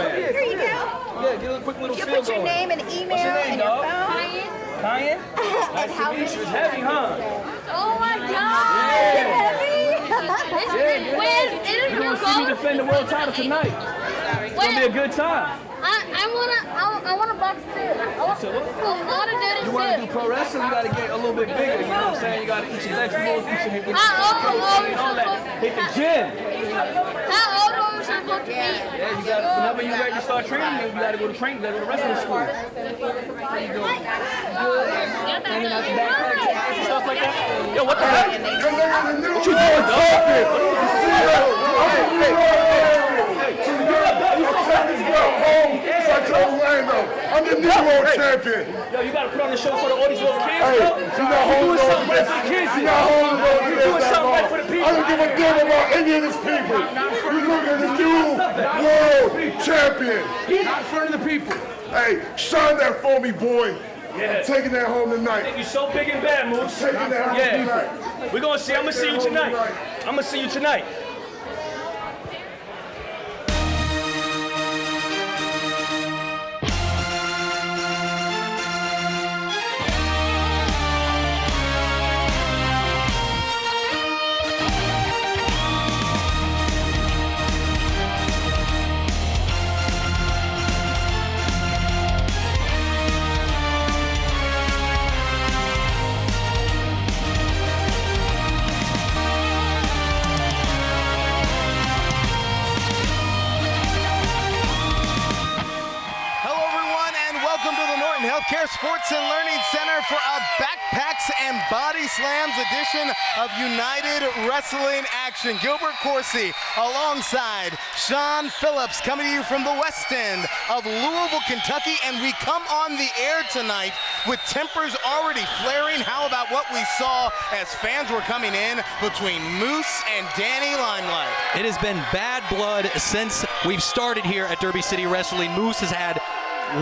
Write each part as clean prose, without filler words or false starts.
Here you go. Yeah, get a quick little You feel put your going. name and email What's your name, and your dog? phone. Cayenne? Nice to meet you. It's heavy, huh? Oh my God! Yeah. Heavy. You're going to see me defend the world title tonight. It's going to be a good time. I wanna box too. I wanna do this You want to too. do pro wrestling, you got to get a little bit bigger, you know what I'm saying? You got to eat your vegetables, eat your protein, all that. Hit the gym. How old are we supposed to be? Yeah, you got whenever you're ready to start training, you got to go to training, you got to go to wrestling school. How you doing? Good. Hanging out the backpack, and stuff like that. Yo, what the heck? What you doing, I'm the new world champion. Yo, you gotta put on the show for the audience for the kids, Hey, bro. you're not holding doing those something right for the kids. You're not holding those You're doing something right for the people. I don't give a damn about any of these people. You look at the new world champion. Not in front of the people. Hey, shine that for me, boy. Yeah. I'm taking that home tonight. You're so big and bad, Moose. Taking that home tonight. We're gonna see. I'm gonna see you tonight. I'm gonna see you tonight. Healthcare Sports and Learning Center for a Backpacks and Body Slams edition of United Wrestling Action. Gilbert Corsi alongside Sean Phillips coming to you from the west end of Louisville, Kentucky, and we come on the air tonight with tempers already flaring. How about what we saw as fans were coming in between Moose and Danny Limelight? It has been bad blood since we've started here at Derby City Wrestling. Moose has had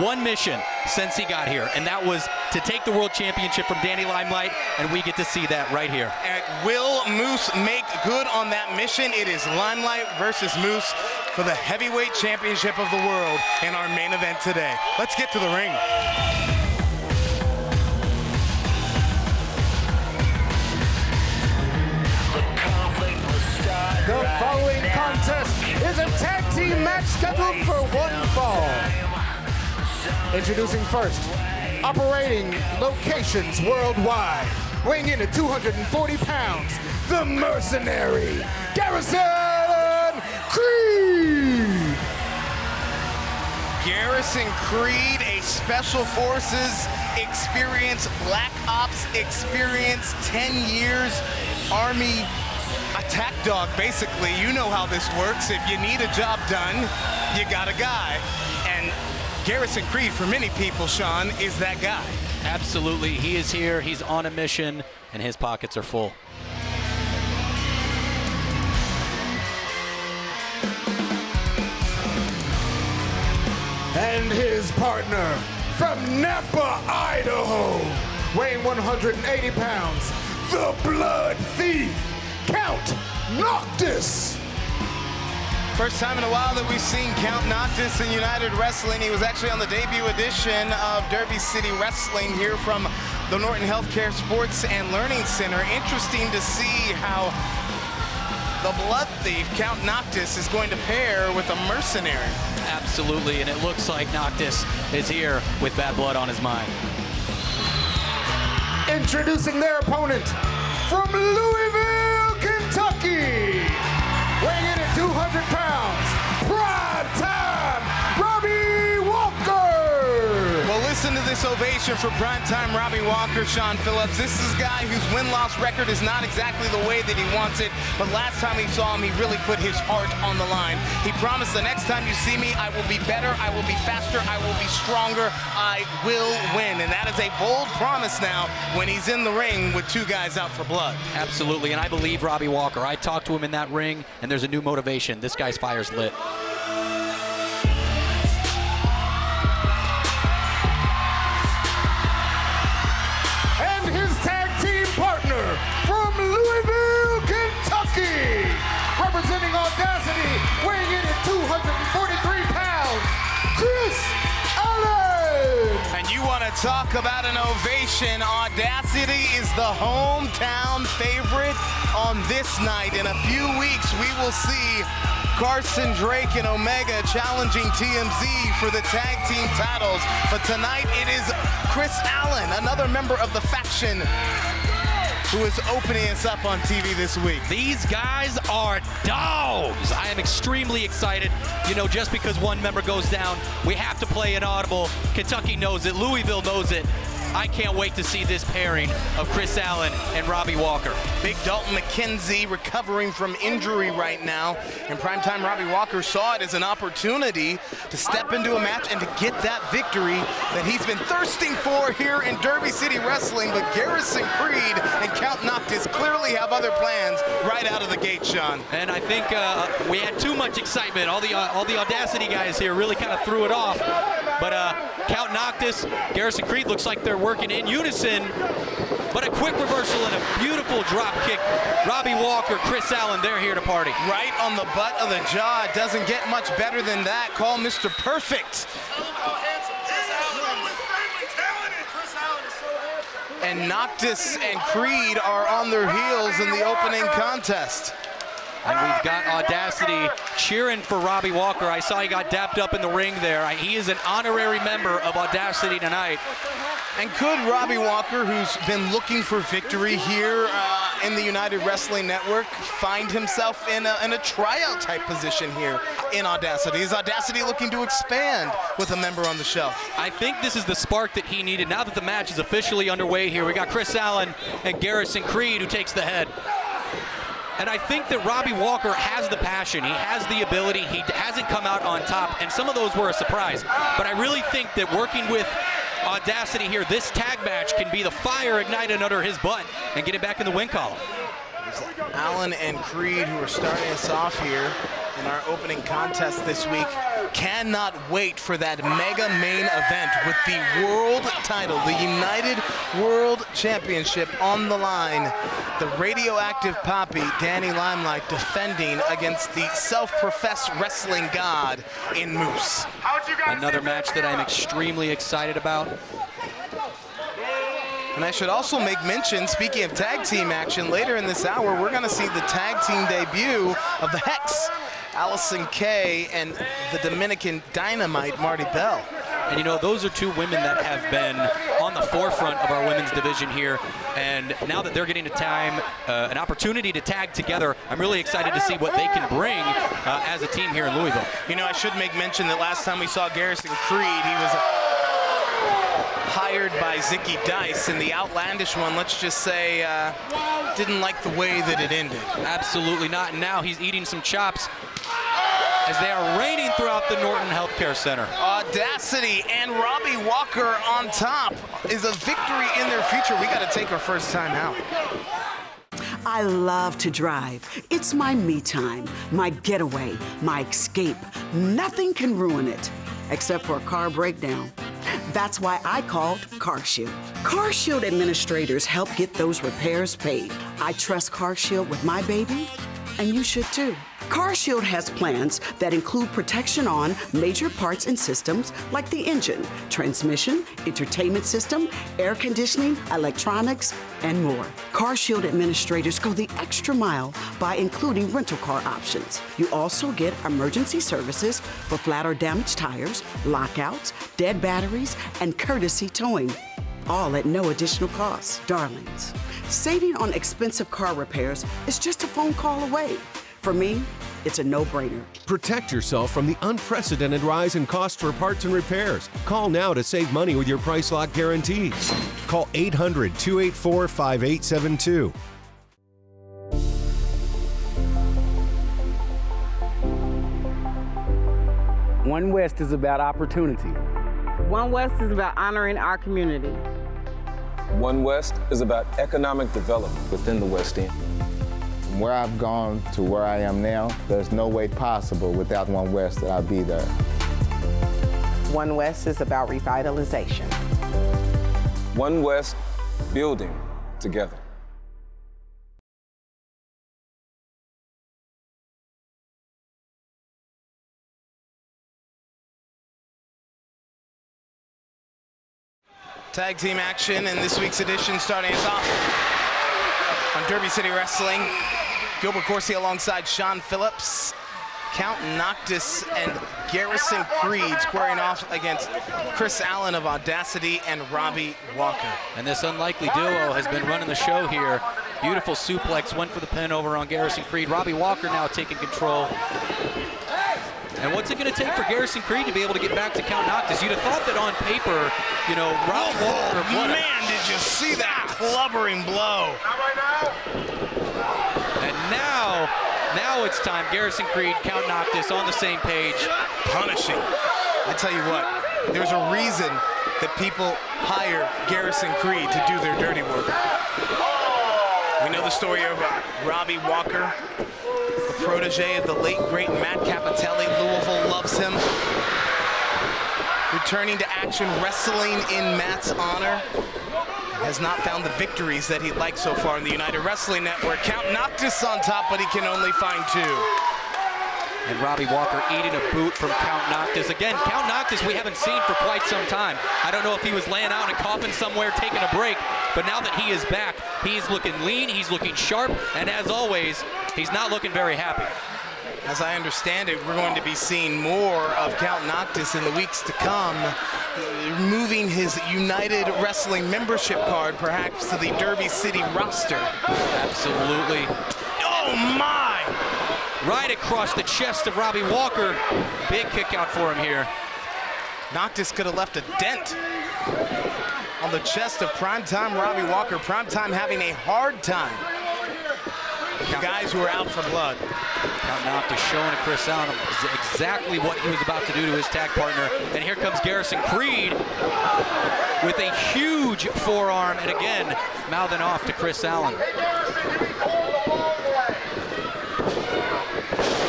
one mission since he got here, and that was to take the World Championship from Danny Limelight, and we get to see that right here. And will Moose make good on that mission? It is Limelight versus Moose for the Heavyweight Championship of the world in our main event today. Let's get to the ring. The following contest is a tag team match scheduled for one fall. Introducing first, operating locations worldwide, weighing in at 240 pounds, the mercenary, Garrison Creed! Garrison Creed, a Special Forces experience, Black Ops experience, 10 years, Army attack dog, basically. You know how this works. If you need a job done, you got a guy. And Garrison Creed, for many people, Sean, is that guy. Absolutely. He is here. He's on a mission, and his pockets are full. And his partner from Napa, Idaho, weighing 180 pounds, the Blood Thief, Count Noctis. First time in a while that we've seen Count Noctis in United Wrestling. He was actually on the debut edition of Derby City Wrestling here from the Norton Healthcare Sports and Learning Center. Interesting to see how the Blood Thief, Count Noctis, is going to pair with a mercenary. Absolutely, and it looks like Noctis is here with bad blood on his mind. Introducing their opponent from Louisville, Kentucky, weighing in at 200 pounds, prime time, Robbie Walker. Well, listen to this ovation for primetime Robbie Walker, Sean Phillips. This is a guy whose win-loss record is not exactly the way that he wants it, but last time he saw him, he really put his heart on the line. He promised the next time you see me, I will be better, I will be faster, I will be stronger, I will win. And that is a bold promise now when he's in the ring with two guys out for blood. Absolutely, and I believe Robbie Walker. I talked to him in that ring, and there's a new motivation. This guy's fire's lit. And his tag team partner from Louisville, Kentucky, representing Audacity, weighing in at 243 pounds, talk about an ovation. Audacity is the hometown favorite on this night. In a few weeks, we will see Carson Drake and Omega challenging TMZ for the tag team titles. But tonight it is Chris Allen, another member of the faction, who is opening us up on TV this week. These guys are dogs. I am extremely excited. You know, just because one member goes down, we have to play an audible. Kentucky knows it. Louisville knows it. I can't wait to see this pairing of Chris Allen and Robbie Walker. Big Dalton McKenzie recovering from injury right now. And primetime Robbie Walker saw it as an opportunity to step into a match and to get that victory that he's been thirsting for here in Derby City Wrestling. But Garrison Creed and Count Noctis clearly have other plans right out of the gate, Sean. And I think we had too much excitement. All the Audacity guys here really kind of threw it off. But Count Noctis, Garrison Creed looks like they're working in unison. But a quick reversal and a beautiful drop kick. Robbie Walker, Chris Allen, they're here to party. Right on the butt of the jaw. It doesn't get much better than that. Call Mr. Perfect. And Noctis and Creed are on their heels in the opening contest. And we've got Audacity cheering for Robbie Walker. I saw he got dapped up in the ring there. He is an honorary member of Audacity tonight. And could Robbie Walker, who's been looking for victory here in the United Wrestling Network, find himself in a tryout type position here in Audacity? Is Audacity looking to expand with a member on the shelf? I think this is the spark that he needed. Now that the match is officially underway here, we got Chris Allen and Garrison Creed who takes the head. And I think that Robbie Walker has the passion, he has the ability, he hasn't come out on top, and some of those were a surprise. But I really think that working with Audacity here, this tag match can be the fire ignited under his butt and get it back in the win column. Allen and Creed, who are starting us off here in our opening contest this week, cannot wait for that mega main event with the world title, the United World Championship on the line. The radioactive Poppy, Danny Limelight, defending against the self-professed wrestling god in Moose. Another match that I'm extremely excited about. And I should also make mention, speaking of tag team action, later in this hour, we're going to see the tag team debut of the Hex, Allison Kay, and the Dominican Dynamite, Marty Bell. And you know, those are two women that have been on the forefront of our women's division here. And now that they're getting an opportunity to tag together, I'm really excited to see what they can bring as a team here in Louisville. You know, I should make mention that last time we saw Garrison Creed, he was hired by Zicky Dice, and the outlandish one, let's just say, didn't like the way that it ended. Absolutely not. And now he's eating some chops as they are reigning throughout the Norton Healthcare Center. Audacity and Robbie Walker on top is a victory in their future. We got to take our first time out. I love to drive. It's my me time, my getaway, my escape. Nothing can ruin it, except for a car breakdown. That's why I called CarShield. CarShield administrators help get those repairs paid. I trust CarShield with my baby, and you should too. CarShield has plans that include protection on major parts and systems like the engine, transmission, entertainment system, air conditioning, electronics, and more. CarShield administrators go the extra mile by including rental car options. You also get emergency services for flat or damaged tires, lockouts, dead batteries, and courtesy towing, all at no additional cost. Darlings, saving on expensive car repairs is just a phone call away. For me, it's a no-brainer. Protect yourself from the unprecedented rise in costs for parts and repairs. Call now to save money with your price lock guarantees. Call 800-284-5872. One West is about opportunity. One West is about honoring our community. One West is about economic development within the West End. From where I've gone to where I am now, there's no way possible without One West that I'd be there. One West is about revitalization. One West, building together. Tag team action in this week's edition, starting us off on Derby City Wrestling. Gilbert Corsi alongside Sean Phillips, Count Noctis and Garrison Creed squaring off against Chris Allen of Audacity and Robbie Walker. And this unlikely duo has been running the show here. Beautiful suplex, went for the pin over on Garrison Creed. Robbie Walker now taking control. And what's it going to take for Garrison Creed to be able to get back to Count Noctis? You'd have thought that on paper, you know, Robbie Walker. Man, did you see that clubbering blow? And now it's time. Garrison Creed, Count Noctis on the same page. Punishing. I tell you what, there's a reason that people hire Garrison Creed to do their dirty work. We know the story of Robbie Walker, the protege of the late, great Matt Capitelli. Louisville loves him. Returning to action, wrestling in Matt's honor. Has not found the victories that he'd like so far in the United Wrestling Network. Count Noctis on top, but he can only find 2. And Robbie Walker eating a boot from Count Noctis. Again, Count Noctis we haven't seen for quite some time. I don't know if he was laying out in a coffin somewhere taking a break, but now that he is back, he's looking lean, he's looking sharp, and as always, he's not looking very happy. As I understand it, we're going to be seeing more of Count Noctis in the weeks to come, moving his United Wrestling membership card perhaps to the Derby City roster. Absolutely. Oh my! Right across the chest of Robbie Walker. Big kick out for him here. Noctis could have left a dent on the chest of primetime Robbie Walker. Primetime having a hard time. The guys who are out for blood. Count Noctis showing to Chris Allen exactly what he was about to do to his tag partner. And here comes Garrison Creed with a huge forearm, and again, mouthing off to Chris Allen.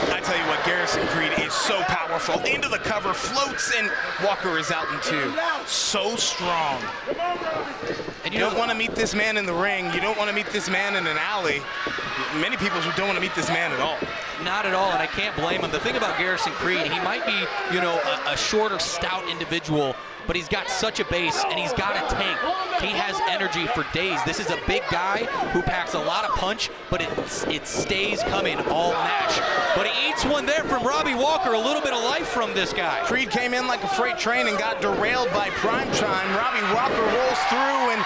I tell you what, Garrison Creed is so powerful. Into the cover, floats, and Walker is out in 2. So strong. And you don't want to meet this man in the ring. You don't want to meet this man in an alley. Many people don't want to meet this man at all. Not at all, and I can't blame him. The thing about Garrison Creed, he might be, you know, a shorter, stout individual, but he's got such a base, and he's got a tank. He has energy for days. This is a big guy who packs a lot of punch, but it stays coming all match. But he eats one there from Robbie Walker, a little bit of life from this guy. Creed came in like a freight train and got derailed by primetime. Robbie Walker rolls through, and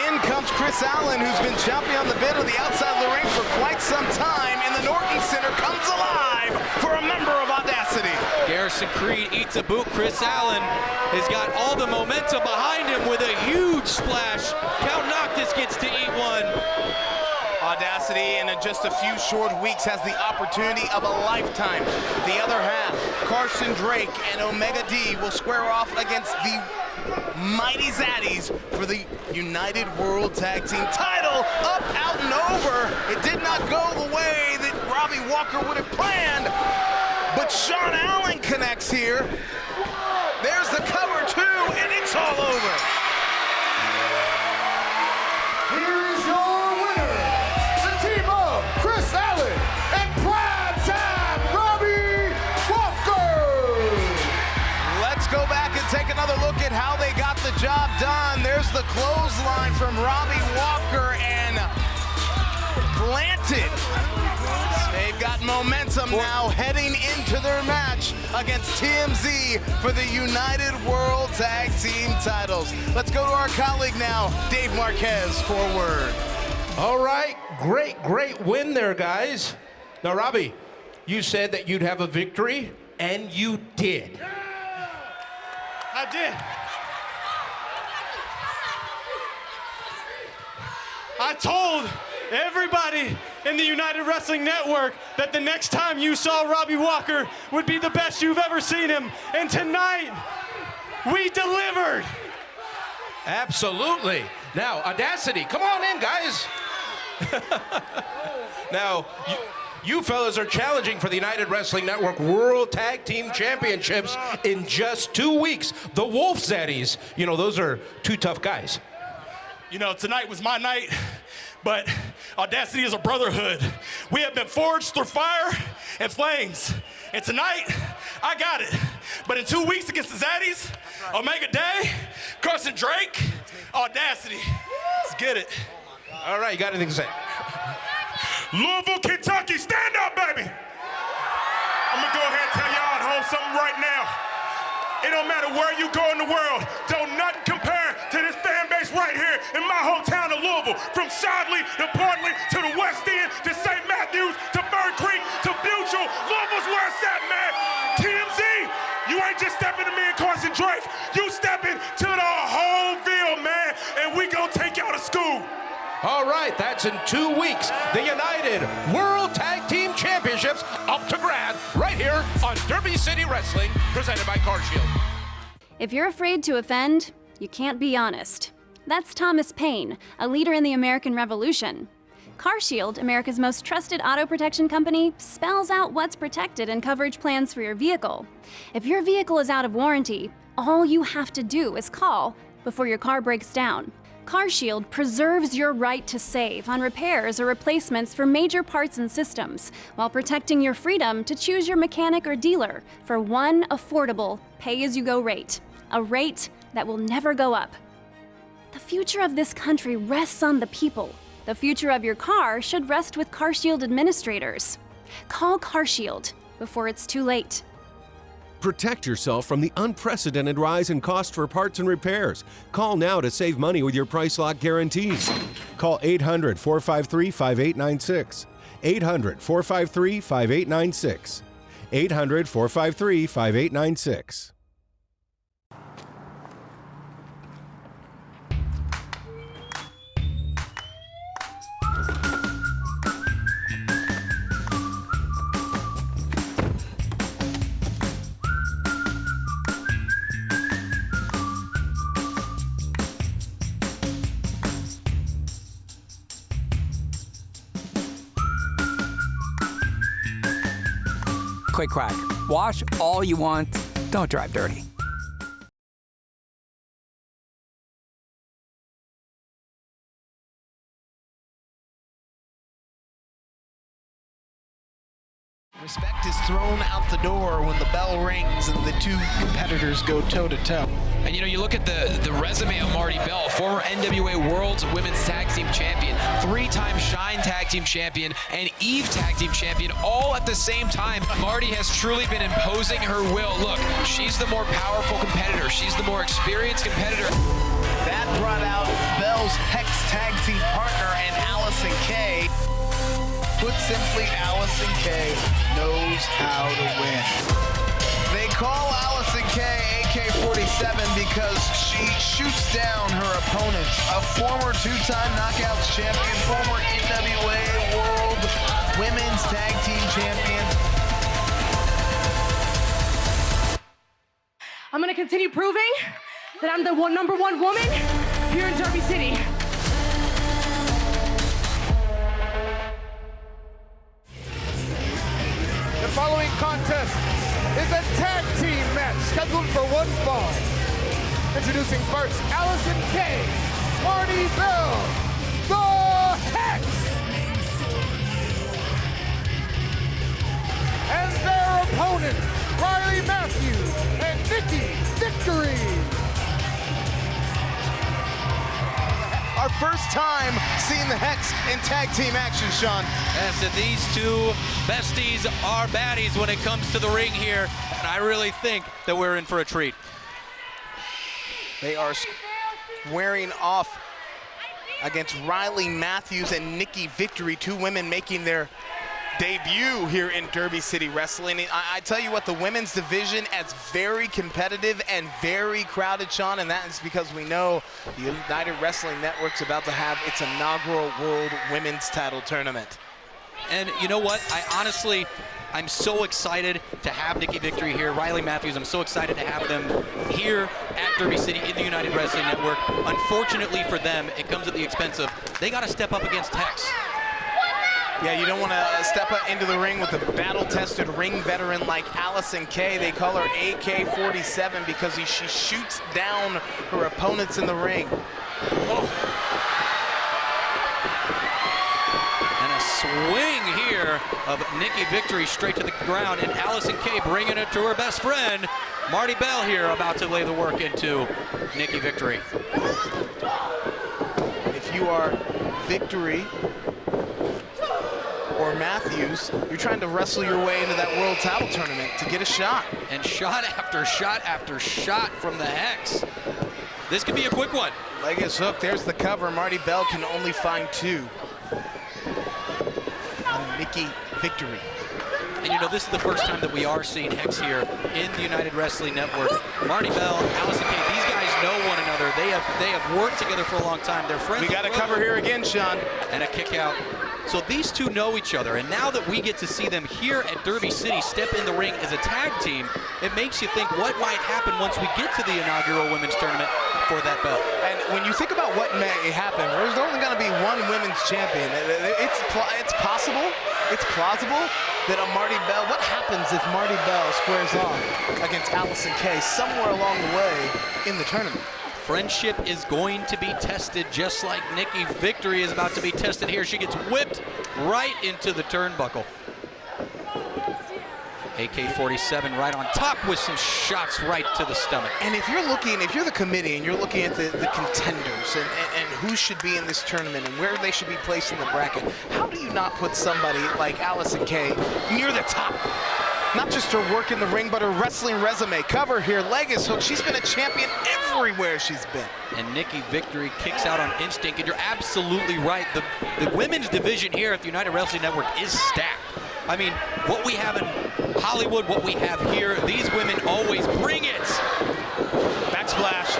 in comes Chris Allen, who's been chomping on the bit of the outside of the ring for quite some time, and the Norton Center comes alive for a member of Audacity. Garrison Creed eats a boot. Chris Allen has got all the momentum behind him with a huge splash. Count Noctis gets to eat one. Audacity in just a few short weeks has the opportunity of a lifetime. The other half, Carson Drake and Omega D, will square off against the Mighty Zaddies for the United World Tag Team title. Up, out, and over. It did not go the way that Robbie Walker would have planned, but Sean Allen connects here. There's the cover too, and it's all over. Here is your winner, the team of Chris Allen and primetime Robbie Walker. Let's go back and take another look at how they got the job done. There's the clothesline from Robbie Walker, and planted. They've got momentum now heading into their match against TMZ for the United World Tag Team titles. Let's go to our colleague now, Dave Marquez, for a word. All right, great win there, guys. Now, Robbie, you said that you'd have a victory, and you did. I did. I told everybody in the United Wrestling Network that the next time you saw Robbie Walker would be the best you've ever seen him. And tonight, we delivered. Absolutely. Now, Audacity, come on in, guys. Now, you fellas are challenging for the United Wrestling Network World Tag Team Championships in just 2 weeks. The Wolf Zaddies, you know, those are 2 tough guys. You know, tonight was my night, but Audacity is a brotherhood. We have been forged through fire and flames, And tonight, I got it. But in 2 weeks against the Zaddies, Omega Day, Carson Drake, Audacity. Let's get it. All right, you got anything to say? Louisville, Kentucky, stand up, baby. I'm gonna go ahead and tell y'all at home something right now. It don't matter where you go in the world, don't nothing compare to this fan base right here in my hometown of Louisville. From Shively to Portland to the West End to St. Matthews to Bird Creek to Butchell. Louisville's where it's at, man. TMZ, you ain't just stepping to me and Carson Drake. You stepping to the whole field, man, and we gonna take y'all to school. All right, that's in 2 weeks. The United World Tag Team Championships up to grab right here on Derby City Wrestling, presented by CarShield. If you're afraid to offend, you can't be honest. That's Thomas Paine, a leader in the American Revolution. CarShield, America's most trusted auto protection company, spells out what's protected in coverage plans for your vehicle. If your vehicle is out of warranty, all you have to do is call before your car breaks down. CarShield preserves your right to save on repairs or replacements for major parts and systems, while protecting your freedom to choose your mechanic or dealer for one affordable pay-as-you-go rate, a rate that will never go up. The future of this country rests on the people. The future of your car should rest with CarShield administrators. Call CarShield before it's too late. Protect yourself from the unprecedented rise in cost for parts and repairs. Call now to save money with your price lock guarantees. Call 800-453-5896. 800-453-5896. 800-453-5896. Quick crack. Wash all you want. Don't drive dirty. Respect is thrown out the door when the bell rings and the two competitors go toe-to-toe. And you know, you look at the resume of Marty Bell, former NWA World's Women's Tag Team Champion, 3-time Shine Tag Team Champion, and Eve Tag Team Champion, all at the same time. Marty has truly been imposing her will. Look, she's the more powerful competitor. She's the more experienced competitor. That brought out Bell's Hex Tag Team partner and Allison Kay. Put simply, Allison Kay knows how to win. They call Allison Kay AK-47 because she shoots down her opponents. A former 2-time Knockouts champion, former NWA World Women's Tag Team champion. I'm gonna continue proving that I'm the number one woman here in Derby City. The following contest is a tag team match scheduled for one fall. Introducing first, Allison Kay, Marty Bell, the Hex. And their opponent, Riley Matthews and Nikki Victory. Our first time seeing the Hex in tag team action, Sean. Yes, and these two besties are baddies when it comes to the ring here, and I really think that we're in for a treat. They are squaring off against Riley Matthews and Nikki Victory, two women making their debut here in Derby City Wrestling. I tell you what, the women's division is very competitive and very crowded, Sean, and that is because we know the United Wrestling Network's about to have its inaugural World Women's Title Tournament. And you know what? I'm so excited to have Nikki Victory here, Riley Matthews. I'm so excited to have them here at Derby City in the United Wrestling Network. Unfortunately for them, it comes at the expense of they got to step up against Hex. Yeah, you don't want to step into the ring with a battle-tested ring veteran like Allison Kay. They call her AK-47 because she shoots down her opponents in the ring. Oh. And a swing here there of Nikki Victory straight to the ground, and Allison Kay bringing it to her best friend, Marty Bell here, about to lay the work into Nikki Victory. If you are Victory or Matthews, you're trying to wrestle your way into that world title tournament to get a shot. And shot after shot after shot from the Hex. This could be a quick one. Leg is hooked. There's the cover. Marty Bell can only find 2. And Nikki Victory. And you know, this is the first time that we are seeing Hex here in the United Wrestling Network. Marty Bell, Allison Kay, these guys know one another. They have worked together for a long time. They're friends. We got a cover here again, Sean. And a kick out. So these two know each other, and now that we get to see them here at Derby City step in the ring as a tag team, it makes you think what might happen once we get to the inaugural women's tournament for that belt. And when you think about what may happen, there's only going to be one women's champion. It's possible, it's plausible that a Marty Bell, what happens if Marty Bell squares off against Allison Kay somewhere along the way in the tournament? Friendship is going to be tested, just like Nikki Victory is about to be tested here. She gets whipped right into the turnbuckle. AK-47 right on top with some shots right to the stomach. And if you're the committee and you're looking at the contenders and who should be in this tournament and where they should be placed in the bracket, how do you not put somebody like Allison Kay near the top? Not just her work in the ring, but her wrestling resume. Cover here, leg is hooked. She's been a champion everywhere she's been. And Nikki Victory kicks out on instinct, and you're absolutely right. The women's division here at the United Wrestling Network is stacked. I mean, what we have in Hollywood, what we have here, these women always bring it. Backsplash,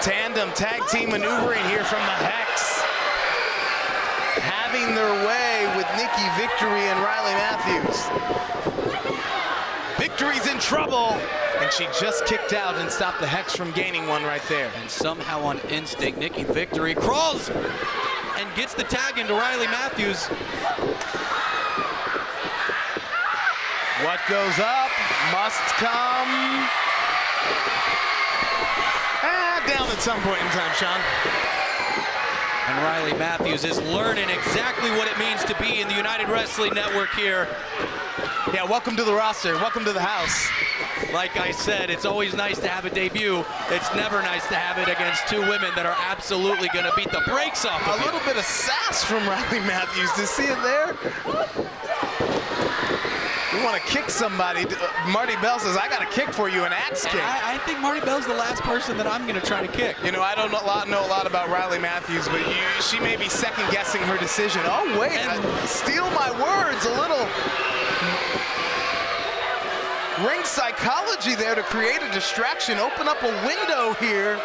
tandem, tag team maneuvering here from the Hex. Having their way with Nikki Victory and Riley Matthews. Victory's in trouble, and she just kicked out and stopped the Hex from gaining one right there. And somehow on instinct, Nikki Victory crawls and gets the tag into Riley Matthews. What goes up must come down at some point in time, Sean. And Riley Matthews is learning exactly what it means to be in the United Wrestling Network here. Yeah, welcome to the roster. Welcome to the house. Like I said, it's always nice to have a debut. It's never nice to have it against two women that are absolutely going to beat the brakes off of you. A little bit of sass from Riley Matthews. Do you see it there? You want to kick somebody. Marty Bell says, I got a kick for you, an axe kick. I think Marty Bell's the last person that I'm going to try to kick. You know, I don't know a lot about Riley Matthews, but she may be second-guessing her decision. Oh, wait, steal my words a little. Ring psychology there to create a distraction, open up a window here.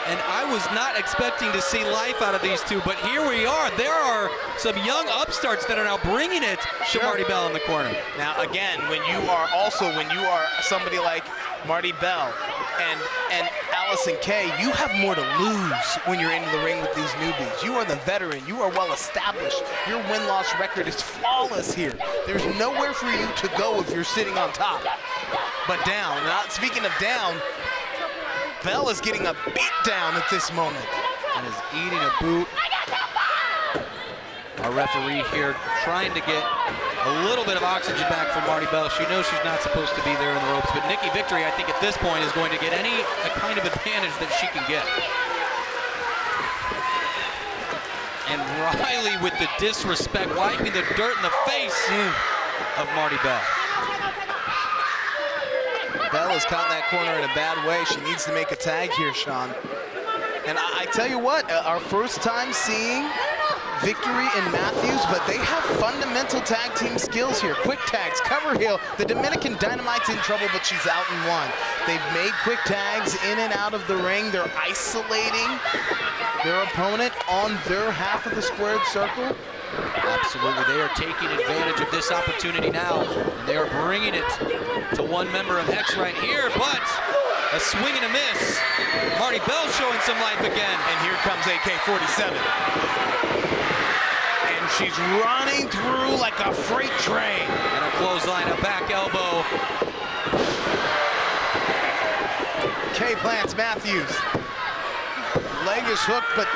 And I was not expecting to see life out of these two, but here we are. There are some young upstarts that are now bringing it to Marty Bell in the corner. Now, again, when you are somebody like Marty Bell and Allison Kay, you have more to lose when you're into the ring with these newbies. You are the veteran. You are well established. Your win-loss record is flawless here. There's nowhere for you to go if you're sitting on top. But down. Not speaking of down, Bell is getting a beat down at this moment. And is eating a boot. Our referee here trying to get a little bit of oxygen back from Marty Bell. She knows she's not supposed to be there in the ropes, but Nikki Victory, I think at this point, is going to get any kind of advantage that she can get. And Riley with the disrespect, wiping the dirt in the face of Marty Bell. Bell is caught in that corner in a bad way. She needs to make a tag here, Sean. And I tell you what, our first time seeing Victory and Matthews, but they have fundamental tag team skills here. Quick tags, cover heel. The Dominican Dynamite's in trouble, but she's out in one. They've made quick tags in and out of the ring. They're isolating their opponent on their half of the squared circle. Absolutely, they are taking advantage of this opportunity now. And they are bringing it to one member of Hex right here, but a swing and a miss. Marty Bell showing some life again. And here comes AK-47. And she's running through like a freight train. And a clothesline, a back elbow. Kay plants Matthews. Leg is hooked, but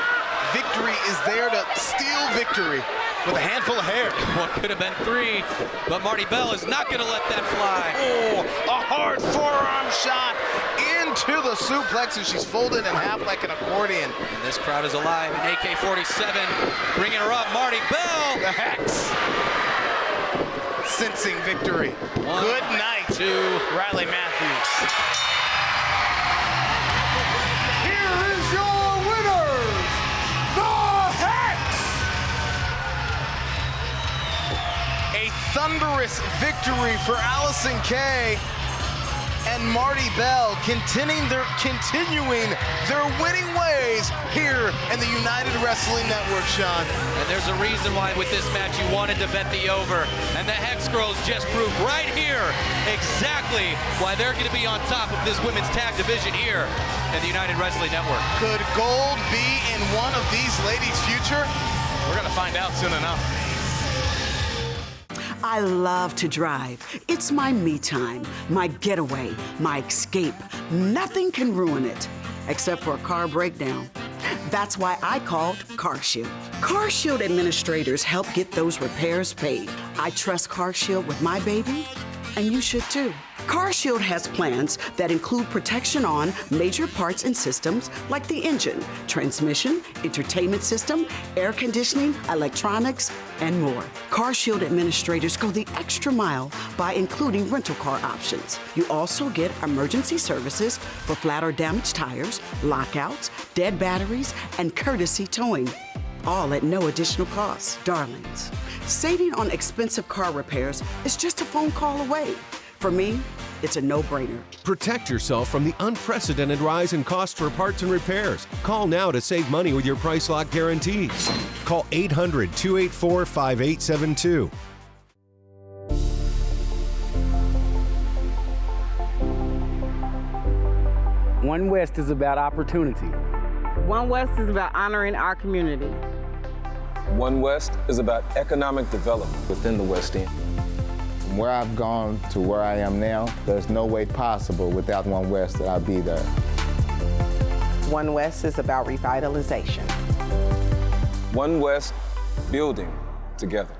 Victory is there to steal Victory. with a handful of hair. What could have been 3, but Marty Bell is not going to let that fly. Oh, a hard forearm shot into the suplex, and she's folded in half like an accordion. And this crowd is alive. An AK-47 bringing her up. Marty Bell. The Hex. Sensing victory. 1, Good night 2. Riley Matthews. Here is your winners, the Hex! A thunderous victory for Allison Kay and Marty Bell, continuing their winning ways here in the United Wrestling Network, Sean. And there's a reason why with this match you wanted to bet the over. And the Hex Girls just proved right here exactly why they're going to be on top of this women's tag division here in the United Wrestling Network. Could gold be in one of these ladies' future? We're going to find out soon enough. I love to drive. It's my me time, my getaway, my escape. Nothing can ruin it, except for a car breakdown. That's why I called CarShield. CarShield administrators help get those repairs paid. I trust CarShield with my baby, and you should too. CarShield has plans that include protection on major parts and systems like the engine, transmission, entertainment system, air conditioning, electronics, and more. CarShield administrators go the extra mile by including rental car options. You also get emergency services for flat or damaged tires, lockouts, dead batteries, and courtesy towing, all at no additional cost. Darlings, saving on expensive car repairs is just a phone call away. For me, it's a no-brainer. Protect yourself from the unprecedented rise in costs for parts and repairs. Call now to save money with your price lock guarantees. Call 800-284-5872. One West is about opportunity. One West is about honoring our community. One West is about economic development within the West End. From where I've gone to where I am now, there's no way possible without One West that I'd be there. One West is about revitalization. One West, building together.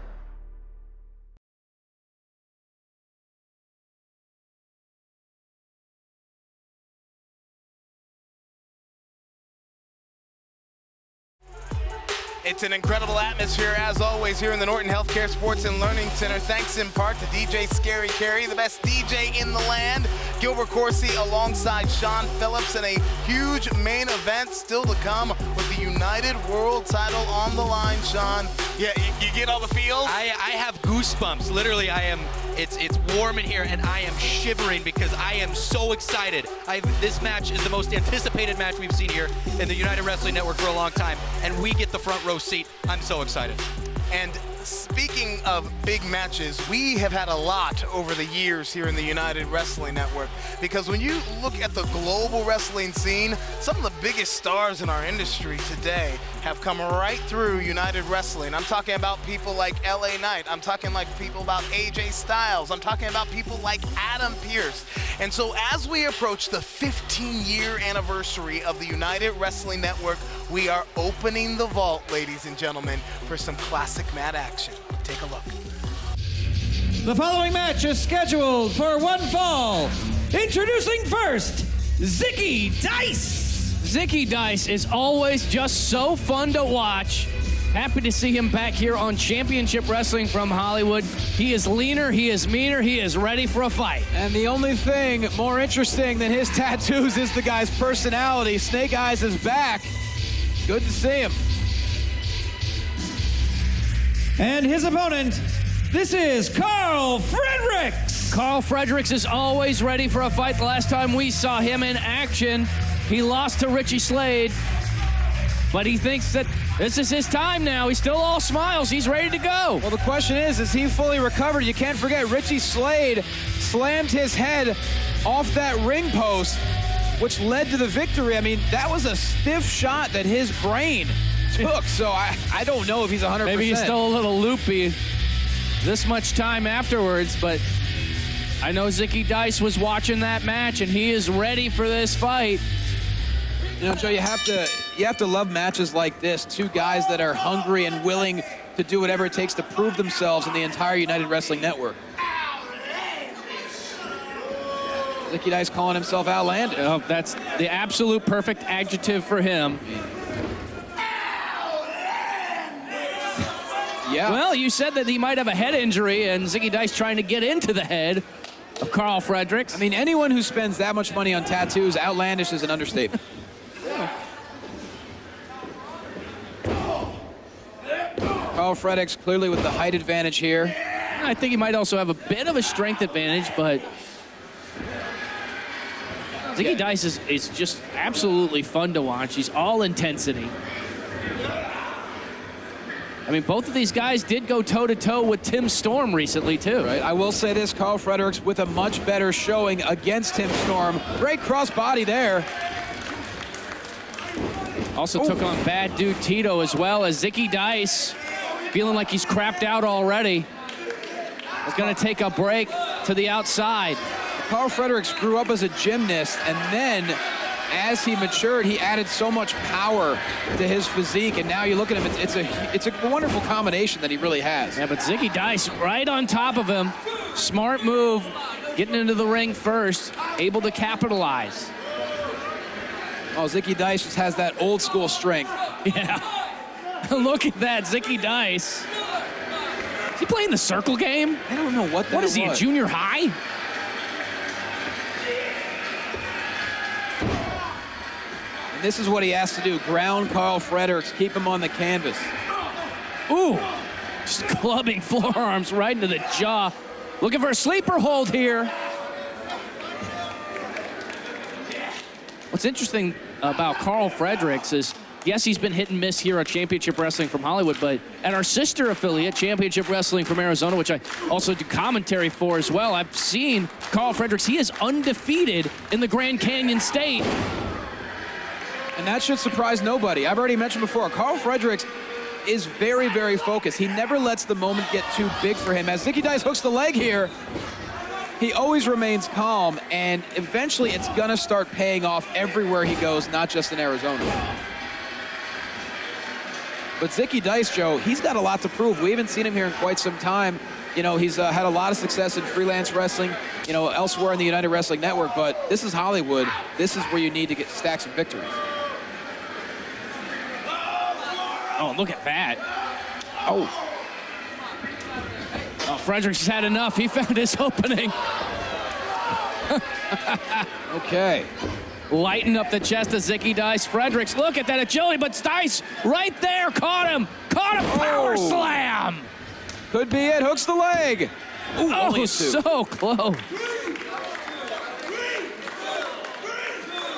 It's an incredible atmosphere, as always, here in the Norton Healthcare Sports and Learning Center. Thanks in part to DJ Scary Carey, the best DJ in the land. Gilbert Coursey alongside Sean Phillips, and a huge main event still to come with the United World title on the line, Sean. Yeah, you get all the feels? I have goosebumps. Literally, it's warm in here, and I am shivering because I am so excited. This match is the most anticipated match we've seen here in the United Wrestling Network for a long time, and we get the front row seat. I'm so excited. And speaking of big matches, we have had a lot over the years here in the United Wrestling Network, because when you look at the global wrestling scene, some of the biggest stars in our industry today have come right through United Wrestling. I'm talking about people like LA Knight. I'm talking like people about AJ Styles. I'm talking about people like Adam Pearce. And so as we approach the 15-year anniversary of the United Wrestling Network, we are opening the vault, ladies and gentlemen, for some classic mat action. Take a look. The following match is scheduled for one fall. Introducing first, Zicky Dice. Zicky Dice is always just so fun to watch. Happy to see him back here on Championship Wrestling from Hollywood. He is leaner, he is meaner, he is ready for a fight. And the only thing more interesting than his tattoos is the guy's personality. Snake Eyes is back. Good to see him. And his opponent, this is Carl Fredericks. Carl Fredericks is always ready for a fight. The last time we saw him in action, he lost to Richie Slade. But he thinks that this is his time now. He's still all smiles. He's ready to go. Well, the question is he fully recovered? You can't forget Richie Slade slammed his head off that ring post, which led to the victory. I mean, that was a stiff shot that his brain took, so I don't know if he's 100%. Maybe he's still a little loopy this much time afterwards, but I know Zicky Dice was watching that match, and he is ready for this fight. You know, Joe, you have to love matches like this. Two guys that are hungry and willing to do whatever it takes to prove themselves in the entire United Wrestling Network. Zicky Dice calling himself outlandish. Oh, that's the absolute perfect adjective for him. Yeah. Well, you said that he might have a head injury, and Zicky Dice trying to get into the head of Carl Fredericks. I mean, anyone who spends that much money on tattoos, outlandish is an understatement. Carl Fredericks clearly with the height advantage here. I think he might also have a bit of a strength advantage, but Zicky Dice is just absolutely fun to watch. He's all intensity. I mean, both of these guys did go toe-to-toe with Tim Storm recently, too. Right. I will say this, Carl Fredericks with a much better showing against Tim Storm. Great cross-body there. Also took on Bad Dude Tito as well, as Zicky Dice, feeling like he's crapped out already, is going to take a break to the outside. Carl Fredericks grew up as a gymnast, and then as he matured, he added so much power to his physique, and now you look at him, it's a wonderful combination that he really has. Yeah, but Zicky Dice right on top of him. Smart move, getting into the ring first, able to capitalize. Oh, Zicky Dice just has that old school strength. Yeah. Look at that, Zicky Dice. Is he playing the circle game? I don't know what that was. What is he, a junior high? And this is what he has to do, ground Carl Fredericks, keep him on the canvas. Ooh, just clubbing forearms right into the jaw. Looking for a sleeper hold here. What's interesting about Carl Fredericks is, yes, he's been hit and miss here at Championship Wrestling from Hollywood, but at our sister affiliate, Championship Wrestling from Arizona, which I also do commentary for as well, I've seen Carl Fredericks. He is undefeated in the Grand Canyon State. And that should surprise nobody. I've already mentioned before, Carl Fredericks is very, very focused. He never lets the moment get too big for him. As Zicky Dice hooks the leg here, he always remains calm, and eventually it's gonna start paying off everywhere he goes, not just in Arizona. But Zicky Dice, Joe, he's got a lot to prove. We haven't seen him here in quite some time. You know, he's had a lot of success in freelance wrestling, you know, elsewhere in the United Wrestling Network, but this is Hollywood. This is where you need to get stacks of victories. Oh, look at that. Oh, Fredericks has had enough. He found his opening. Okay. Lighten up the chest of Zicky Dice. Fredericks, look at that agility, but Dice right there caught him. Caught him, power slam. Could be it, hooks the leg. Ooh, oh, so close.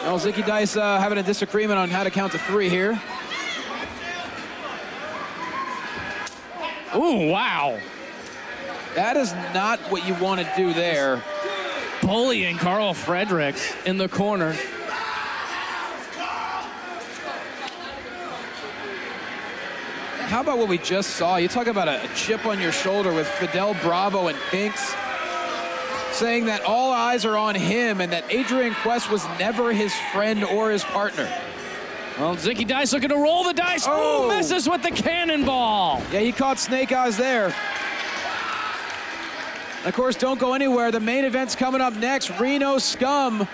Well, Zicky Dice having a disagreement on how to count to 3 here. Ooh, wow. That is not what you want to do there. Bullying Carl Fredericks in the corner. How about what we just saw? You talk about a chip on your shoulder with Fidel Bravo and Pinks saying that all eyes are on him and that Adrian Quest was never his friend or his partner. Well, Zicky Dice looking to roll the dice. Oh, misses with the cannonball. Yeah, he caught snake eyes there. Of course, don't go anywhere. The main event's coming up next. Reno Scum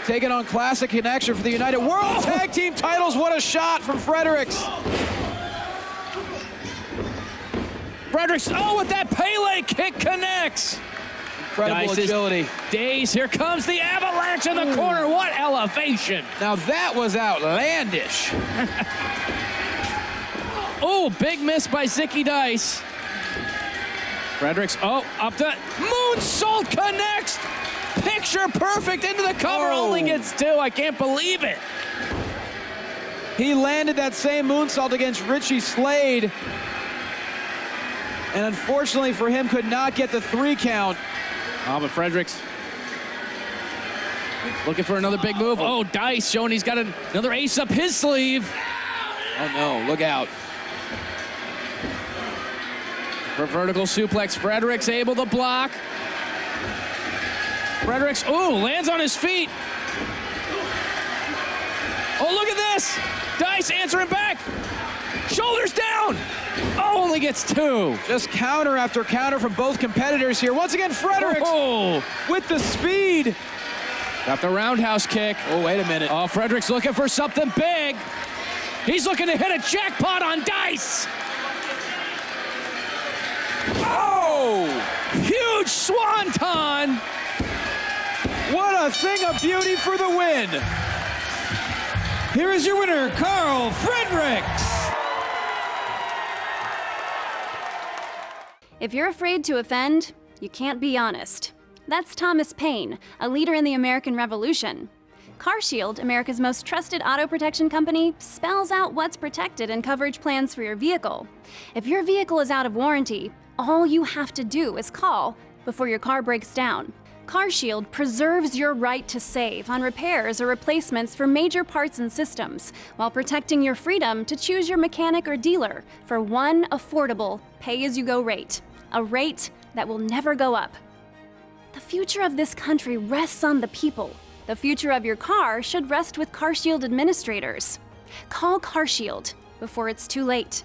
taking on Classic Connection for the United World Tag Team titles. What a shot from Fredericks. Fredericks, with that Pele kick connects. Incredible agility. Days, here comes the avalanche in the corner. What elevation. Now that was outlandish. Oh, big miss by Zicky Dice. Fredericks, up the moonsault connects. Picture perfect into the cover, only gets 2. I can't believe it. He landed that same moonsault against Richie Slade. And unfortunately for him, could not get the 3 count. But Fredericks looking for another big move. Oh, Dice showing he's got another ace up his sleeve. Oh no, look out. For vertical suplex, Fredericks able to block. Fredericks, lands on his feet. Oh, look at this. Dice answering back. Shoulders down. Oh, only only gets 2. Just counter after counter from both competitors here. Once again, Fredericks with the speed. Got the roundhouse kick. Oh, wait a minute. Oh, Fredericks looking for something big. He's looking to hit a jackpot on Dice. Oh! Huge swanton. What a thing of beauty for the win. Here is your winner, Carl Fredericks. If you're afraid to offend, you can't be honest. That's Thomas Paine, a leader in the American Revolution. CarShield, America's most trusted auto protection company, spells out what's protected in coverage plans for your vehicle. If your vehicle is out of warranty, all you have to do is call before your car breaks down. CarShield preserves your right to save on repairs or replacements for major parts and systems, while protecting your freedom to choose your mechanic or dealer for one affordable pay-as-you-go rate, a rate that will never go up. The future of this country rests on the people. The future of your car should rest with CarShield administrators. Call CarShield before it's too late.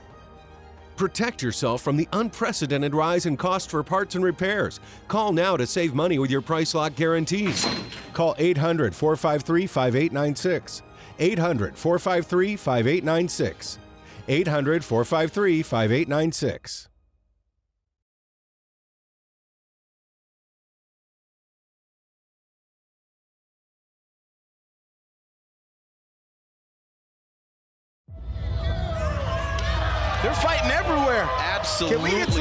Protect yourself from the unprecedented rise in cost for parts and repairs. Call now to save money with your price lock guarantees. Call 800-453-5896. 800-453-5896. 800-453-5896. They're fighting everywhere. Absolutely. Can we get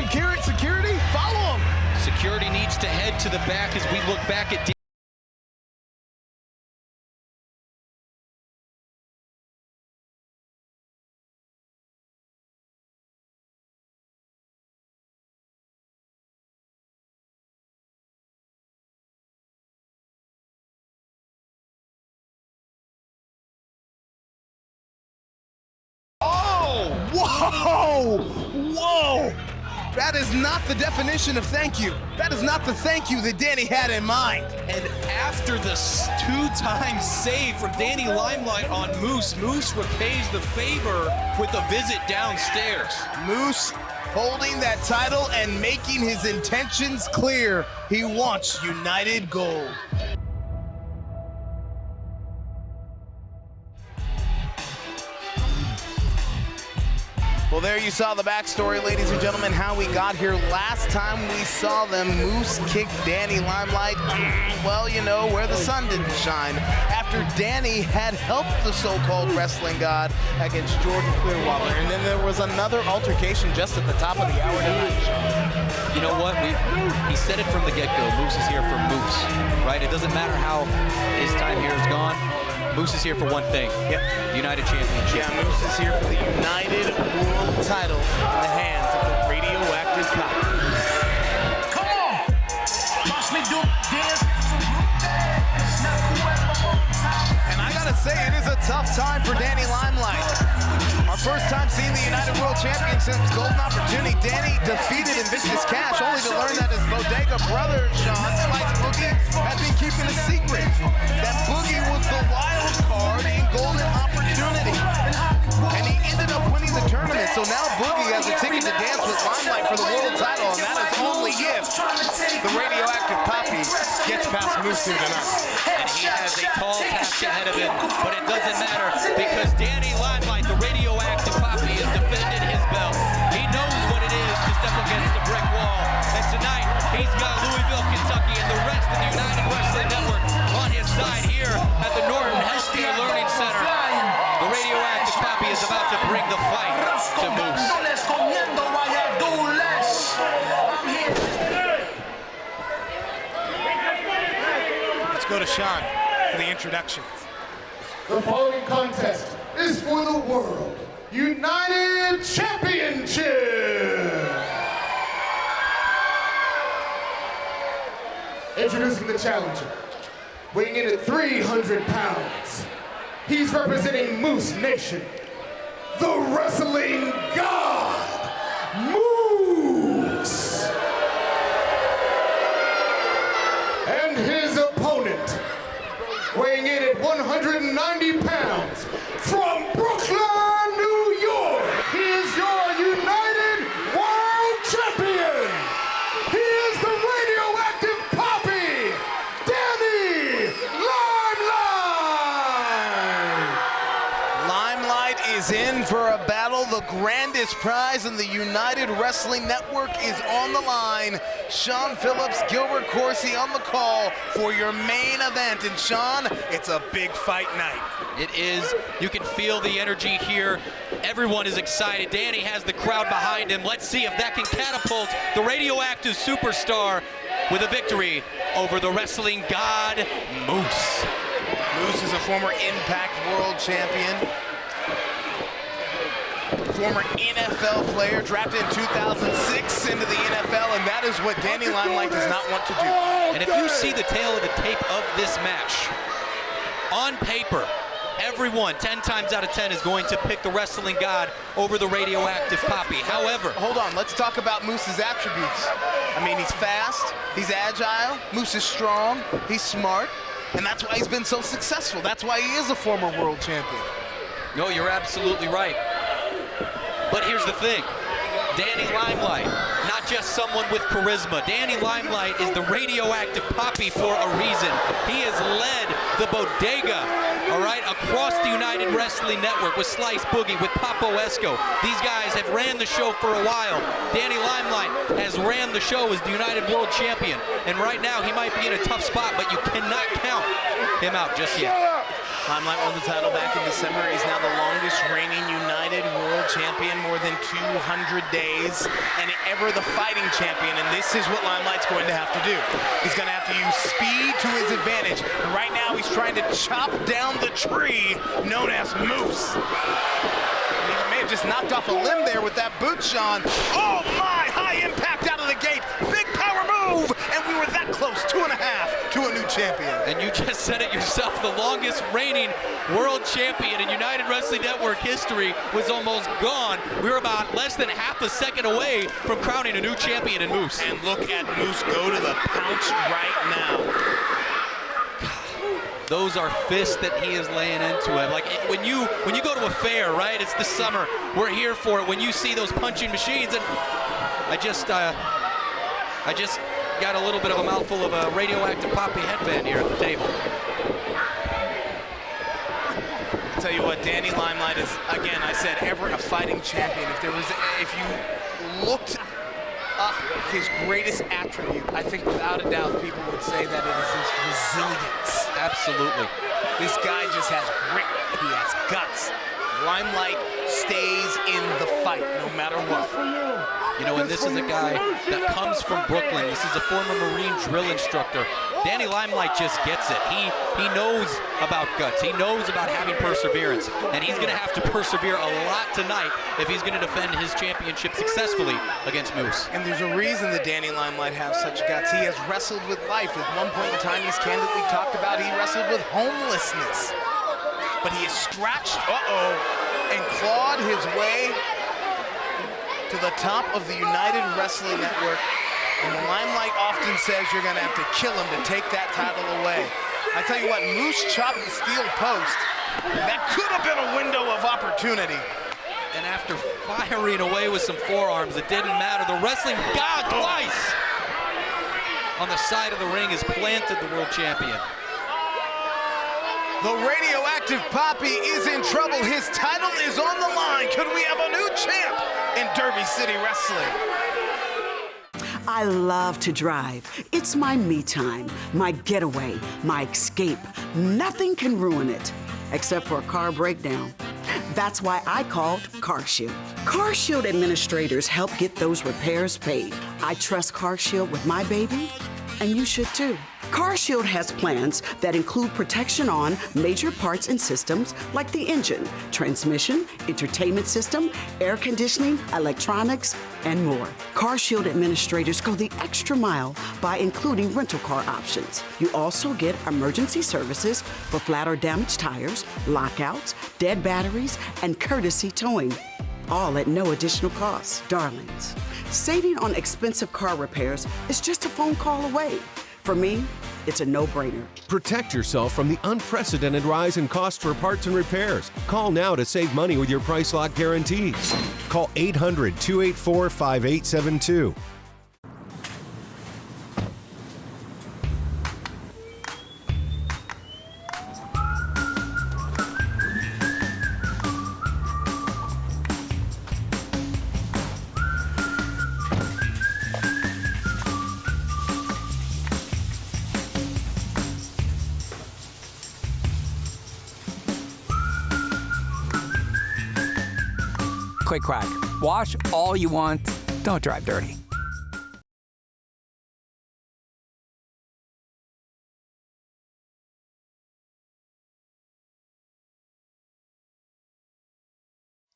security? Follow them. Security needs to head to the back as we look back at Whoa! Whoa! That is not the definition of thank you. That is not the thank you that Danny had in mind. And after the two-time save from Danny Limelight on Moose, Moose repays the favor with a visit downstairs. Moose holding that title and making his intentions clear. He wants United Gold. Well, there you saw the backstory, ladies and gentlemen, how we got here. Last time we saw them, Moose kicked Danny Limelight, well, you know, where the sun didn't shine, after Danny had helped the so-called wrestling god against Jordan Clearwater. And then there was another altercation just at the top of the hour tonight, Sean. You know what? He said it from the get-go. Moose is here for Moose, right? It doesn't matter how his time here is gone. Moose is here for one thing. Yep. United Championship. Yeah, Moose is here for the United World title in the hands of the radioactive cop. Come on! Watch me do dance. And I gotta say, it is a tough time for Danny Limelight. Our first time seeing the United World Champion since Golden Opportunity. Danny defeated Invictus Cash, only to learn that his bodega brother, Sean Slice Boogie, had been keeping a secret. That Boogie was the wild card in Golden Opportunity. And he ended up winning the tournament. So now Boogie has a ticket to dance with Limelight for the world title, and that is only if the radioactive Poppy gets past Moose here tonight. And he has a tall task ahead of him, but it doesn't matter because Danny Limelight, the radioactive Poppy, has defended his belt. He knows what it is to step against a brick wall. And tonight, he's got Louisville, Kentucky, and the rest of the United Wrestling Network on his side here at the Norton Healthcare Learning Center. The radioactive Poppy is about to bring the fight to Moose. Let's go to Sean for the introduction. The following contest is for the World United Championship. Introducing the challenger, weighing in at 300 pounds. He's representing Moose Nation, the wrestling god, Moose. And his opponent, weighing in at 190 pounds, from Brooklyn, New York, he is your United the grandest prize in the United Wrestling Network is on the line. Sean Phillips, Gilbert Coursey on the call for your main event. And Sean, it's a big fight night. It is. You can feel the energy here. Everyone is excited. Danny has the crowd behind him. Let's see if that can catapult the radioactive superstar with a victory over the wrestling god, Moose. Moose is a former Impact World Champion, former NFL player, drafted in 2006 into the NFL, and that is what Danny Limelight does not want to do. And if you see the tail of the tape of this match, on paper, everyone 10 times out of 10 is going to pick the wrestling god over the radioactive Poppy. However, hold on, let's talk about Moose's attributes. I mean, he's fast, he's agile, Moose is strong, he's smart, and that's why he's been so successful. That's why he is a former world champion. No, you're absolutely right. But here's the thing, Danny Limelight, not just someone with charisma. Danny Limelight is the radioactive Poppy for a reason. He has led the bodega, all right, across the United Wrestling Network with Slice Boogie, with Papo Esco. These guys have ran the show for a while. Danny Limelight has ran the show as the United World Champion. And right now he might be in a tough spot, but you cannot count him out just yet. Limelight won the title back in December. He's now the longest reigning United World Champion, more than 200 days, and ever the fighting champion, and this is what Limelight's going to have to do. He's going to have to use speed to his advantage, and right now he's trying to chop down the tree known as Moose. He may have just knocked off a limb there with that boot, Sean. Oh my, high impact out of the gate, big power move, and we were that close, 2.5 to a new champion. And you just said it yourself, the longest reigning world champion in United Wrestling Network history was almost gone. We were about less than half a second away from crowning a new champion in Moose. And look at Moose go to the pounce right now. Those are fists that he is laying into him. Like when you go to a fair, right? It's the summer. We're here for it. When you see those punching machines, and I just got a little bit of a mouthful of a radioactive Poppy headband here at the table. I'll tell you what, Danny Limelight is, again, I said, ever a fighting champion. If you looked up his greatest attribute, I think without a doubt people would say that it is his resilience. Absolutely. This guy just has grit, he has guts. Limelight stays in the fight no matter what. You know, and this is a guy that comes from Brooklyn. This is a former Marine drill instructor. Danny Limelight just gets it. He knows about guts. He knows about having perseverance. And he's going to have to persevere a lot tonight if he's going to defend his championship successfully against Moose. And there's a reason that Danny Limelight has such guts. He has wrestled with life. At one point in time, he's candidly talked about he wrestled with homelessness. But he has scratched, and clawed his way to the top of the United Wrestling Network. And Limelight often says you're going to have to kill him to take that title away. I tell you what, Moose chopped the steel post. That could have been a window of opportunity. And after firing away with some forearms, it didn't matter. The wrestling god twice on the side of the ring has planted the world champion. The radioactive Poppy is in trouble. His title is on the line. Could we have a new champ in Derby City Wrestling? I love to drive. It's my me time, my getaway, my escape. Nothing can ruin it, except for a car breakdown. That's why I called CarShield. CarShield administrators help get those repairs paid. I trust CarShield with my baby, and you should too. CarShield has plans that include protection on major parts and systems like the engine, transmission, entertainment system, air conditioning, electronics, and more. CarShield administrators go the extra mile by including rental car options. You also get emergency services for flat or damaged tires, lockouts, dead batteries, and courtesy towing. All at no additional cost. Darlings, saving on expensive car repairs is just a phone call away. For me, it's a no-brainer. Protect yourself from the unprecedented rise in cost for parts and repairs. Call now to save money with your price lock guarantees. Call 800-284-5872. quick crack. Wash all you want. Don't drive dirty.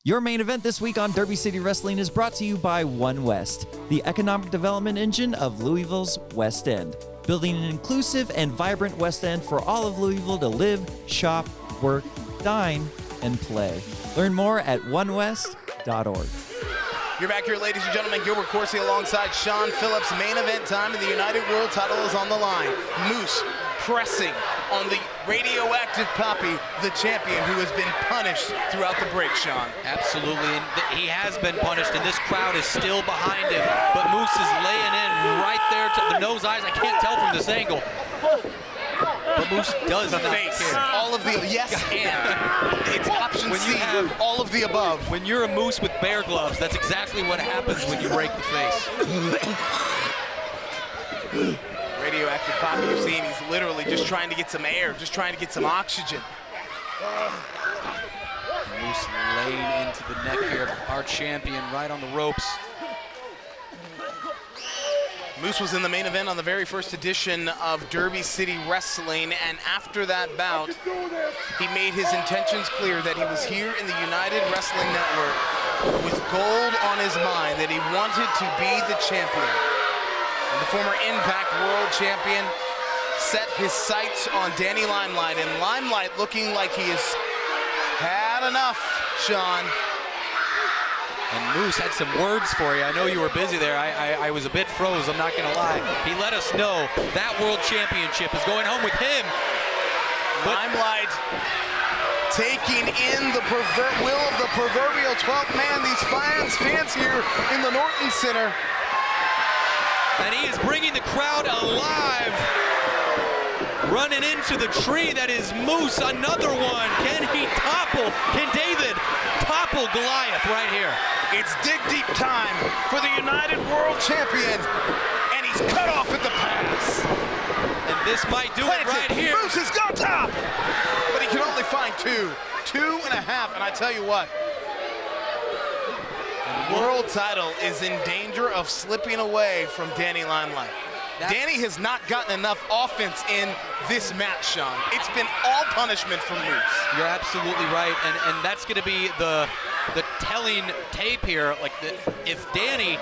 Your main event this week on Derby City Wrestling is brought to you by One West, the economic development engine of Louisville's West End, building an inclusive and vibrant West End for all of Louisville to live, shop, work, dine, and play. Learn more at onewest.org. You're back here, ladies and gentlemen. Gilbert Coursey alongside Sean Phillips. Main event time, and the United World title is on the line. Moose pressing on the radioactive Poppy, the champion who has been punished throughout the break, Sean. Absolutely, and he has been punished, and this crowd is still behind him. But Moose is laying in right there to the nose eyes. I can't tell from this angle. But Moose does the not face. care. All of the yes and. It's option when C. You have all of the above. When you're a moose with bear gloves, that's exactly what happens when you break the face. Radioactive Poppy, you're seeing he's literally just trying to get some air, just trying to get some oxygen. Moose laying into the neck here of our champion right on the ropes. Moose was in the main event on the very first edition of Derby City Wrestling, and after that bout, he made his intentions clear that he was here in the United Wrestling Network with gold on his mind, that he wanted to be the champion. And the former Impact World Champion set his sights on Danny Limelight, and Limelight looking like he has had enough, Sean. And Moose had some words for you. I know you were busy there. I was a bit froze, I'm not gonna lie. He let us know that world championship is going home with him. But Limelight taking in the will of the proverbial 12th man. These fans here in the Norton Center. And he is bringing the crowd alive. Running into the tree that is Moose, another one. Can he topple? Can David topple Goliath right here? It's dig deep time for the United World Champion, and he's cut off at the pass. And this might do it right here. Moose has got top, but he can only find 2.5, and I tell you what, the world title is in danger of slipping away from Danny Limelight. Danny has not gotten enough offense in this match, Sean. It's been all punishment from Moose. You're absolutely right, and that's going to be the telling tape here. Like, if Danny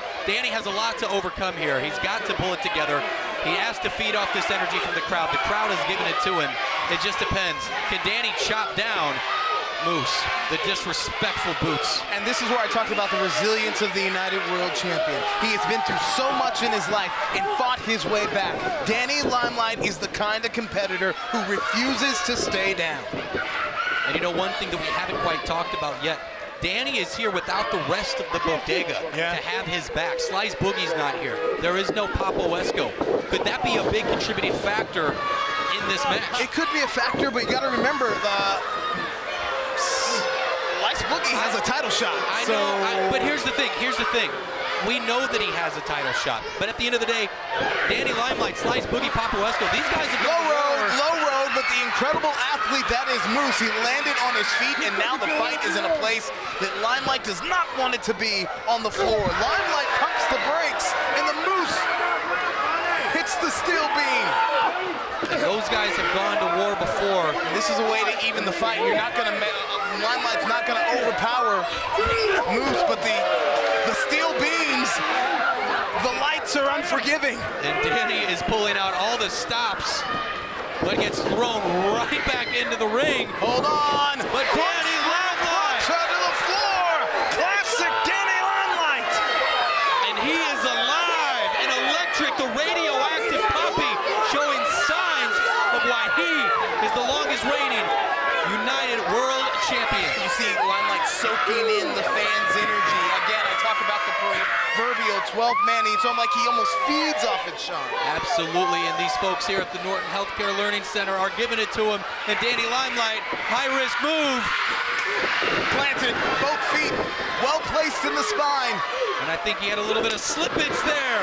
has a lot to overcome here. He's got to pull it together. He has to feed off this energy from the crowd. The crowd is giving it to him. It just depends. Can Danny chop down Moose, the disrespectful boots? And this is where I talked about the resilience of the United World Champion. He has been through so much in his life and fought his way back. Danny Limelight is the kind of competitor who refuses to stay down. And you know, one thing that we haven't quite talked about yet, Danny is here without the rest of the bodega to have his back. Slice Boogie's not here. There is no Papo Esco. Could that be a big contributing factor in this match? It could be a factor, but you got to remember, Slice Boogie has a title shot. I know, but here's the thing. We know that he has a title shot, but at the end of the day, Danny Limelight, Slice Boogie, Papo Esco, these guys have low road, but the incredible athlete that is Moose. He landed on his feet, and now the fight is in a place that Limelight does not want it to be on the floor. Limelight pumps the brakes, and the Moose hits the steel beam. And those guys have gone to war before. And this is a way to even the fight. You're not going to, Limelight's not going to overpower Moose, but the steel beams, the lights are unforgiving. And Danny is pulling out all the stops, but gets thrown right back into the ring. Hold on. But Danny Limelight to the floor. Classic Danny Limelight. And he is alive and electric. The radioactive puppy showing signs of why he is the longest reigning United World Champion. You see Limelight soaking in the fans' energy. Again, I talk about the proverbial 12th man. It's almost like he almost feeds off it, Sean. Absolutely, and these folks here at the Norton Healthcare Learning Center are giving it to him. And Danny Limelight, high-risk move. Planted, both feet well placed in the spine. And I think he had a little bit of slippage there.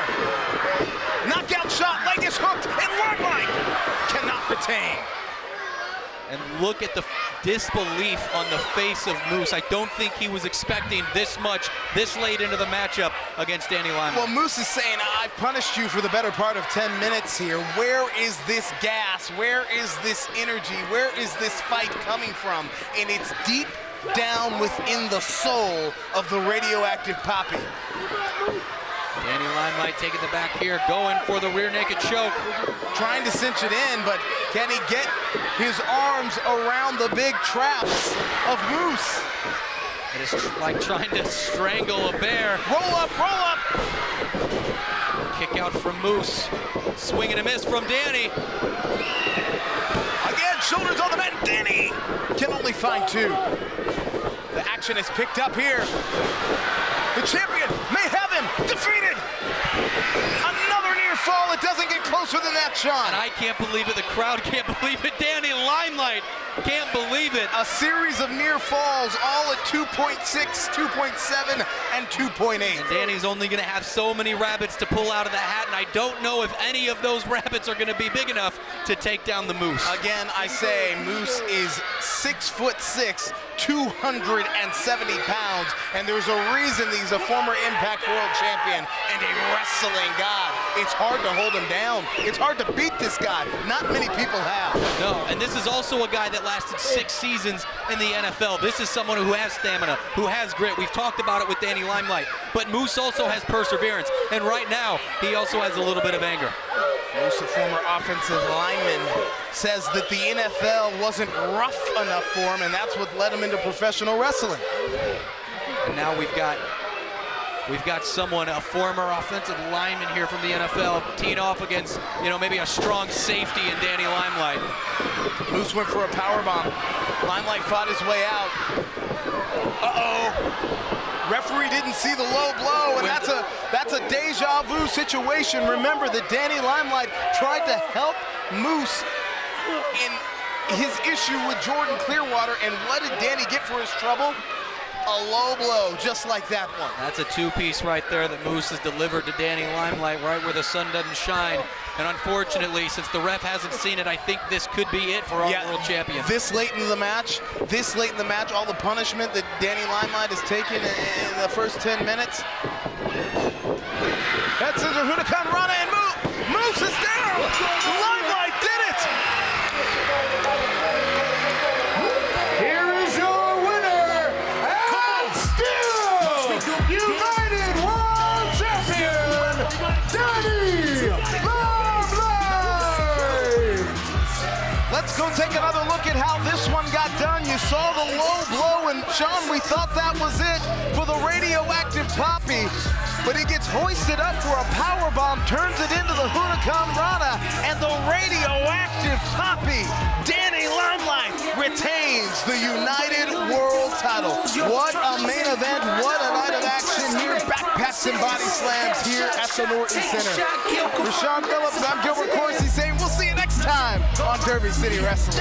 Knockout shot, leg is hooked, and Limelight cannot retain. And look at the disbelief on the face of Moose. I don't think he was expecting this much this late into the matchup against Danny Limelight. Well, Moose is saying, I've punished you for the better part of 10 minutes here. Where is this gas? Where is this energy? Where is this fight coming from? And it's deep down within the soul of the radioactive Poppy. Danny Limelight taking the back here, going for the rear naked choke. Trying to cinch it in, but can he get his arms around the big traps of Moose? It is like trying to strangle a bear. Roll up, roll up! Kick out from Moose. Swing and a miss from Danny. Again, shoulders on the mat. Danny can only find two. The action is picked up here. The champion may have him defeated. Another near fall. It doesn't get closer than that, Sean. And I can't believe it. The crowd can't believe it. Danny Limelight can't believe it. A series of near falls, all at 2.6, 2.7, and 2.8. And Danny's only going to have so many rabbits to pull out of the hat, and I don't know if any of those rabbits are going to be big enough to take down the Moose. Again, I say Moose is 6'6", 270 pounds, and there's a reason he's a former Impact World Champion and a wrestling god. It's hard to hold him down. It's hard to beat this guy. Not many people have. No, and this is also a guy that lasted 6 seasons in the NFL. This is someone who has stamina, who has grit. We've talked about it with Danny Limelight, but Moose also has perseverance, and right now, he also has a little bit of anger. Moose, a former offensive lineman, says that the NFL wasn't rough enough for him, and that's what led him into professional wrestling. And now we've got someone, a former offensive lineman here from the NFL, teeing off against, maybe a strong safety in Danny Limelight. Moose went for a powerbomb. Limelight fought his way out. Uh-oh. Referee didn't see the low blow, and that's a deja vu situation. Remember that Danny Limelight tried to help Moose in his issue with Jordan Clearwater, and what did Danny get for his trouble? A low blow, just like that one. That's a two-piece right there that Moose has delivered to Danny Limelight, right where the sun doesn't shine. And unfortunately, since the ref hasn't seen it, I think this could be it for our world champion. This late in the match, all the punishment that Danny Limelight has taken in the first 10 minutes. That's a Huracan Rana, and Moose is down! Limelight did it! Here is your winner, and still United World Champion, Danny Limelight! Let's go take another look at how this one got done. You saw the low blow, and Sean, we thought that was it for the radioactive Poppy. But he gets hoisted up for a powerbomb, turns it into the Huracan Rana, and the radioactive Poppy, Danny Limelight, retains the United World title. What a main event, what a night of action here. Backpacks and body slams here at the Norton Center. For Sean Phillips, I'm Gilbert Coursey saying we'll see you next time on Derby City Wrestling.